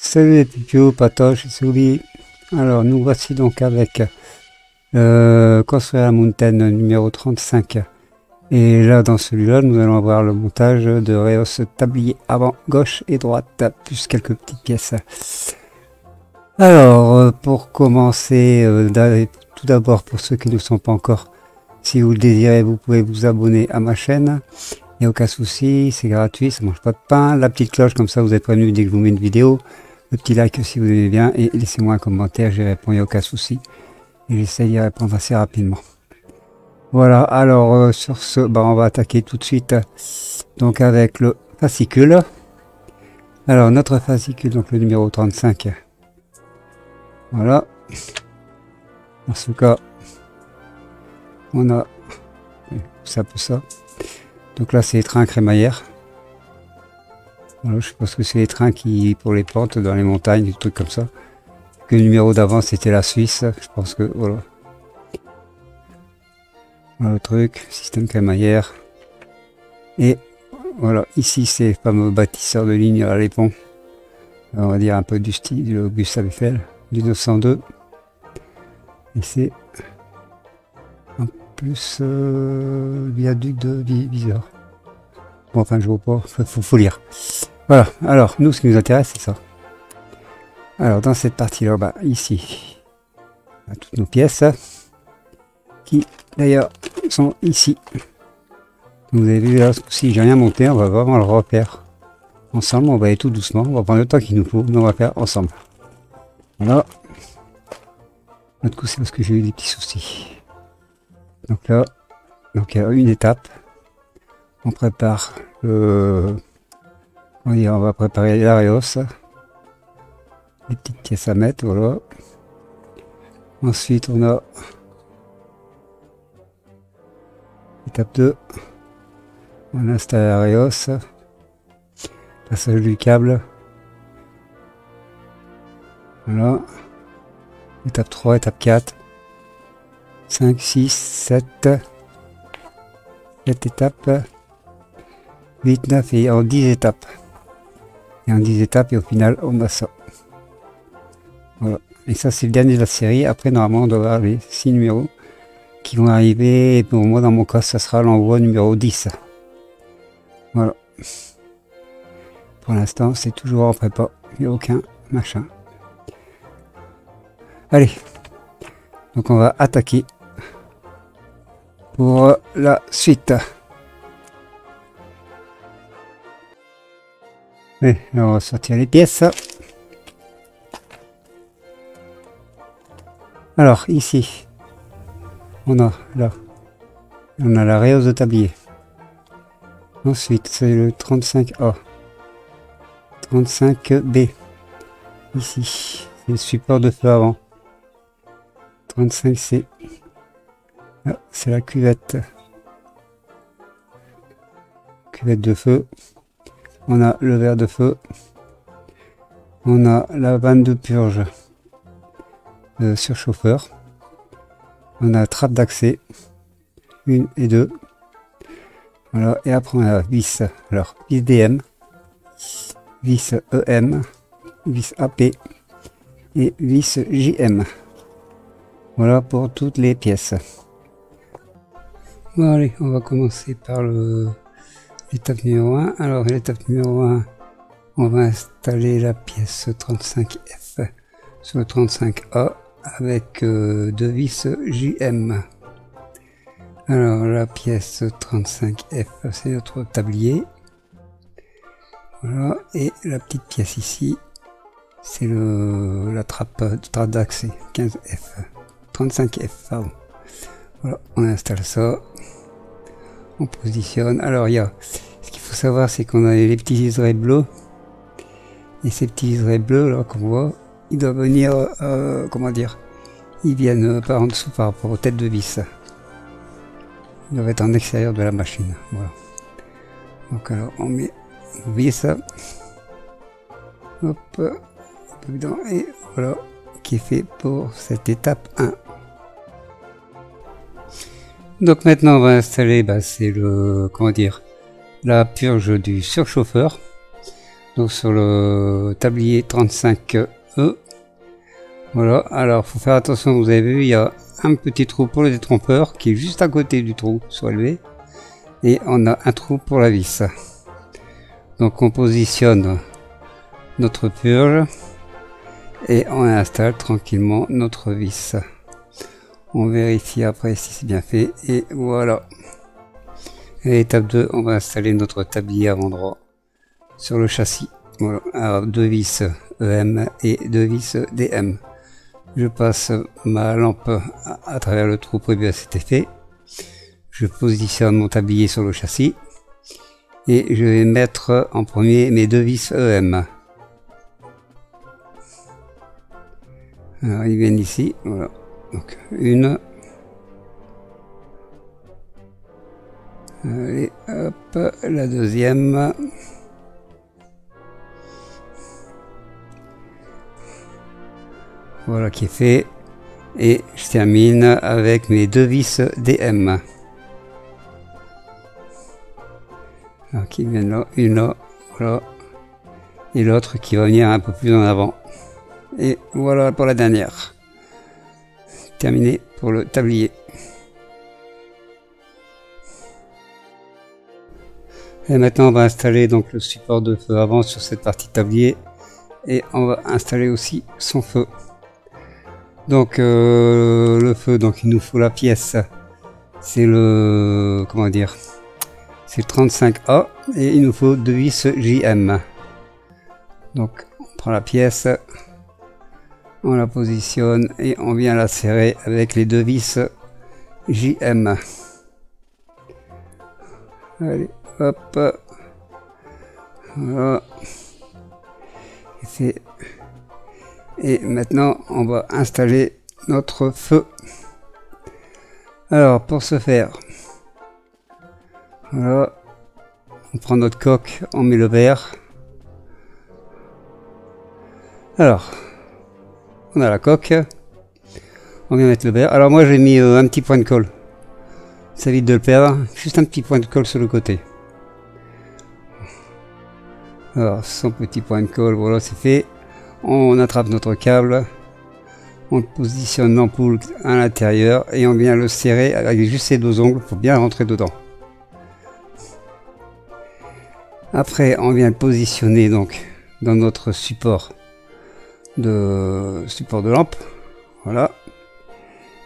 Salut les pupilles, Patoche, c'est Ouli. Alors nous voici donc avec Construire la Mountain numéro 35. Et là dans celui-là nous allons avoir le montage de Reos tablier avant gauche et droite, plus quelques petites pièces. Alors pour commencer, tout d'abord pour ceux qui ne sont pas encore, si vous le désirez vous pouvez vous abonner à ma chaîne. Il n'y a aucun souci, c'est gratuit, ça mange pas de pain. La petite cloche, comme ça vous êtes prévenu dès que je vous mets une vidéo. Le petit like si vous aimez bien et laissez-moi un commentaire, j'y réponds, il n'y a aucun souci. Et j'essaie d'y répondre assez rapidement. Voilà, alors sur ce, on va attaquer tout de suite donc avec le fascicule. Alors notre fascicule, donc le numéro 35. Voilà. Dans ce cas, on a c'est un peu ça. Donc là c'est les trains crémaillères. Voilà, je pense que c'est les trains qui pour les plantes dans les montagnes, des trucs comme ça. Que le numéro d'avant c'était la Suisse, je pense que voilà. Voilà le truc, système crémaillère. Et voilà, ici c'est le fameux bâtisseur de ligne à les ponts. On va dire un peu du style du Gustave Eiffel, du 902. Et c'est en plus le viaduc de Viseur. Bon, enfin je vois pas, faut lire. Voilà, alors nous ce qui nous intéresse c'est ça. Alors dans cette partie là, ici, on a toutes nos pièces qui d'ailleurs sont ici. Vous avez vu là, si j'ai rien monté, on va vraiment le refaire ensemble, on va aller tout doucement, on va prendre le temps qu'il nous faut, mais on va faire ensemble. Voilà. L'autre coup c'est parce que j'ai eu des petits soucis. Donc là, donc il y a une étape. On prépare le... on va préparer l'Areos. Les petites pièces à mettre, voilà. Ensuite on a étape 2. On installe l'Areos. Passage du câble. Voilà. Étape 3, étape 4. 5, 6, 7. 7 étapes. 8, 9 et en 10 étapes. Et en 10 étapes et au final on a ça. Voilà. Et ça c'est le dernier de la série. Après normalement on doit avoir les 6 numéros qui vont arriver. Et pour moi dans mon cas ça sera l'envoi numéro 10. Voilà. Pour l'instant c'est toujours en prépa. Il n'y a aucun machin. Allez. Donc on va attaquer pour la suite. Et on va sortir les pièces. Alors ici, on a là, on a la Reos de tablier. Ensuite c'est le 35A, 35B. Ici, c'est le support de feu avant. 35C. Là, c'est la cuvette. Cuvette de feu. On a le verre de feu. On a la vanne de purge surchauffeur. On a la trappe d'accès. 1 et 2. Voilà. Et après on a la vis. Alors, vis DM. Vis EM. Vis AP. Et vis JM. Voilà pour toutes les pièces. Bon, allez, on va commencer par l'étape numéro 1. Alors, l'étape numéro 1, on va installer la pièce 35F sur le 35A avec 2 vis JM. Alors, la pièce 35F, c'est notre tablier. Voilà, et la petite pièce ici, c'est la trappe d'accès 15F. 35F, pardon. Voilà, on installe ça. On positionne. Alors, ce qu'il faut savoir, c'est qu'on a les petits liserés bleus. Et ces petits liserés bleus, là, qu'on voit, ils doivent venir, comment dire, ils viennent par en dessous par rapport aux têtes de vis. Ils doivent être en extérieur de la machine. Voilà. Donc, alors, on met une vis. Hop, un peu dedans. Et voilà, qui est fait pour cette étape 1. Donc maintenant on va installer, c'est le, comment dire, la purge du surchauffeur. Donc sur le tablier 35E. Voilà, alors faut faire attention, vous avez vu, il y a un petit trou pour le détrompeur qui est juste à côté du trou soulevé. Et on a un trou pour la vis. Donc on positionne notre purge et on installe tranquillement notre vis. On vérifie après si c'est bien fait et voilà. Et étape 2, on va installer notre tablier avant droit sur le châssis. Voilà, alors 2 vis EM et 2 vis DM. Je passe ma lampe à travers le trou prévu à cet effet. Je positionne mon tablier sur le châssis et je vais mettre en premier mes 2 vis EM. Alors ils viennent ici, voilà. Donc une. Allez, hop, la deuxième. Voilà qui est fait. Et je termine avec mes 2 vis DM. Alors qui viennent là, une là, voilà. Et l'autre qui va venir un peu plus en avant. Et voilà pour la dernière. Terminé pour le tablier. Et maintenant on va installer donc le support de feu avant sur cette partie tablier. Et on va installer aussi son feu. Donc le feu, donc il nous faut la pièce. C'est le, comment dire, c'est le 35A et il nous faut 2 vis JM. Donc on prend la pièce, on la positionne et on vient la serrer avec les 2 vis JM. Allez, hop, voilà. Et maintenant on va installer notre feu. Alors pour ce faire, voilà, on prend notre coque, on met le verre. Alors on a la coque, on vient mettre le verre. Alors moi j'ai mis un petit point de colle, ça évite de le perdre, juste un petit point de colle sur le côté. Alors son petit point de colle, voilà, c'est fait. On attrape notre câble, on positionne l'ampoule à l'intérieur et on vient le serrer avec juste ces 2 ongles pour bien rentrer dedans. Après on vient le positionner donc dans notre support de lampe. Voilà.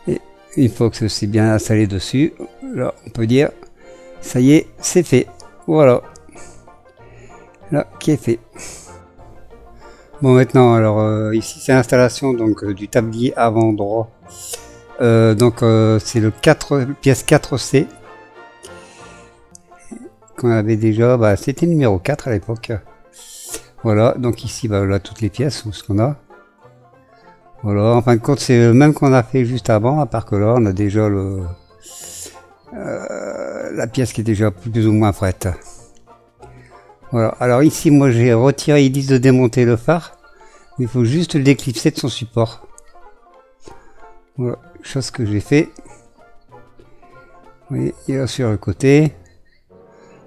Et une fois que c'est bien installé dessus, là on peut dire ça y est, c'est fait. Voilà. Là qui est fait. Bon maintenant alors ici c'est l'installation donc du tablier avant droit. C'est le 4 pièce 4C qu'on avait déjà, bah, c'était le numéro 4 à l'époque. Voilà, donc ici bah, là toutes les pièces ou ce qu'on a. Voilà, en fin de compte c'est le même qu'on a fait juste avant, à part que là on a déjà le la pièce qui est déjà plus ou moins prête. Voilà, alors ici moi j'ai retiré, ils disent de démonter le phare, mais il faut juste le déclipser de son support. Voilà, chose que j'ai fait. Vous voyez, il est sur le côté.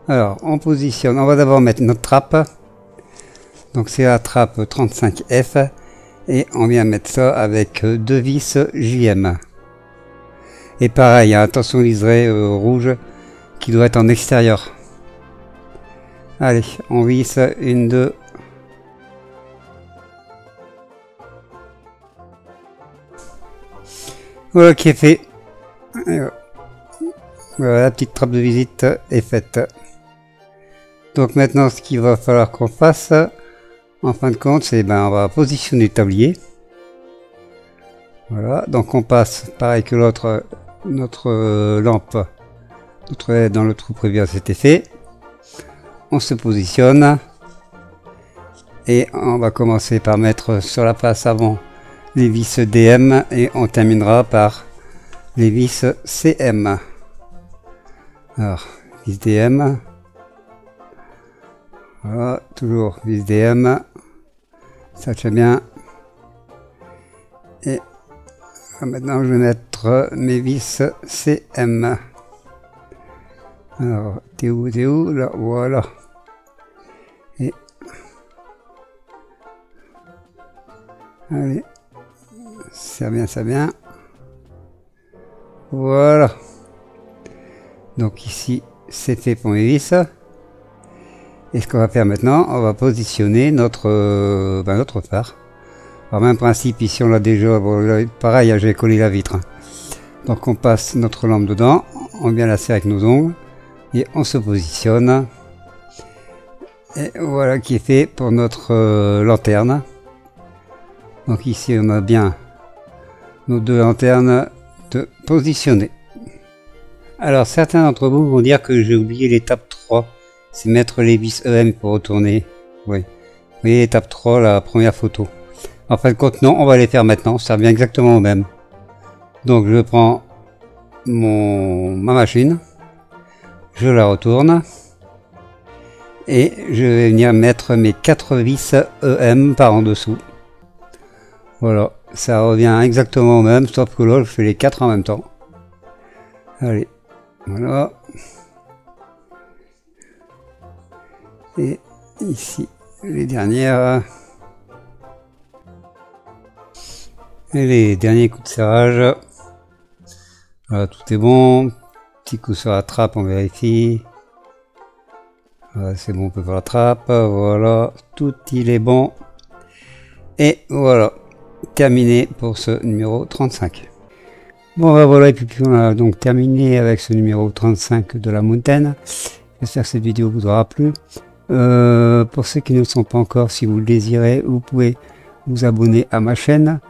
Alors on positionne, on va d'abord mettre notre trappe. Donc c'est la trappe 35F et on vient mettre ça avec 2 vis JM. Et pareil, attention liseré rouge qui doit être en extérieur. Allez, on visse 1, 2. Voilà qui est fait. Voilà, la petite trappe de visite est faite. Donc maintenant ce qu'il va falloir qu'on fasse, en fin de compte, c'est on va positionner le tablier. Voilà, donc on passe pareil que l'autre, notre lampe, notre LED dans le trou prévu à cet effet. On se positionne et on va commencer par mettre sur la face avant les vis DM et on terminera par les vis CM. Alors, vis DM, voilà, toujours vis DM, ça tient bien. Et maintenant je vais mettre mes vis CM. Alors, t'es où, là, voilà. Et Allez, ça vient, ça vient. Voilà. Donc ici, c'est fait pour mes vis. Et ce qu'on va faire maintenant, on va positionner notre phare. Alors même principe, ici on l'a déjà, bon, là, pareil, j'ai collé la vitre. Donc on passe notre lampe dedans, on vient la serrer avec nos ongles, et on se positionne. Et voilà qui est fait pour notre lanterne. Donc ici on a bien nos deux lanternes de positionner. Alors certains d'entre vous vont dire que j'ai oublié l'étape 3, c'est mettre les vis EM pour retourner. Oui. Vous voyez l'étape 3, la première photo. En fin de compte non, on va les faire maintenant, ça revient exactement au même. Donc je prends ma machine, je la retourne et je vais venir mettre mes 4 vis EM par en dessous. Voilà, ça revient exactement au même, sauf que là je fais les 4 en même temps. Allez, voilà. Et ici, les dernières. Et les derniers coups de serrage. Voilà, tout est bon. Petit coup sur la trappe, on vérifie. Voilà, c'est bon, on peut faire la trappe. Voilà, tout il est bon. Et voilà, terminé pour ce numéro 35. Bon, ben voilà, et puis on a donc terminé avec ce numéro 35 de la Mountain. J'espère que cette vidéo vous aura plu. Pour ceux qui ne le sont pas encore, si vous le désirez, vous pouvez vous abonner à ma chaîne.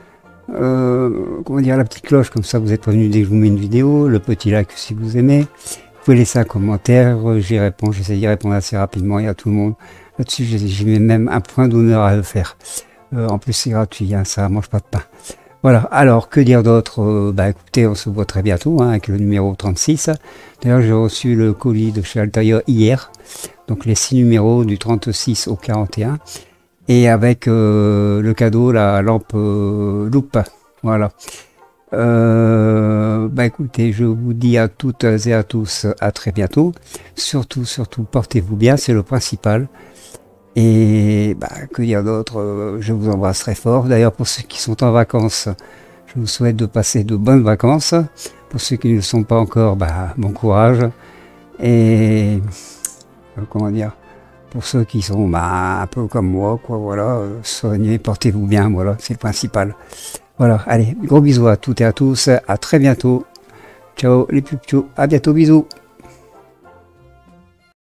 Comment dire, la petite cloche, comme ça vous êtes prévenu dès que je vous mets une vidéo, le petit like si vous aimez. Vous pouvez laisser un commentaire, j'y réponds, j'essaie d'y répondre assez rapidement et à tout le monde. Là-dessus, j'y mets même un point d'honneur à le faire. En plus, c'est gratuit, hein, ça mange pas de pain. Voilà, alors que dire d'autre? Bah écoutez, on se voit très bientôt hein, avec le numéro 36. D'ailleurs, j'ai reçu le colis de chez Altair hier, donc les 6 numéros du 36 au 41. Et avec le cadeau, la lampe loupe. Voilà. Bah écoutez, je vous dis à toutes et à tous à très bientôt. Surtout, portez-vous bien, c'est le principal. Et bah, que dire d'autre, je vous embrasse très fort. D'ailleurs, pour ceux qui sont en vacances, je vous souhaite de passer de bonnes vacances. Pour ceux qui ne le sont pas encore, bah, bon courage. Et comment dire, pour ceux qui sont bah, un peu comme moi, quoi, voilà, soignez, portez-vous bien, voilà, c'est le principal. Voilà, allez, gros bisous à toutes et à tous, à très bientôt. Ciao les pupchos, à bientôt, bisous.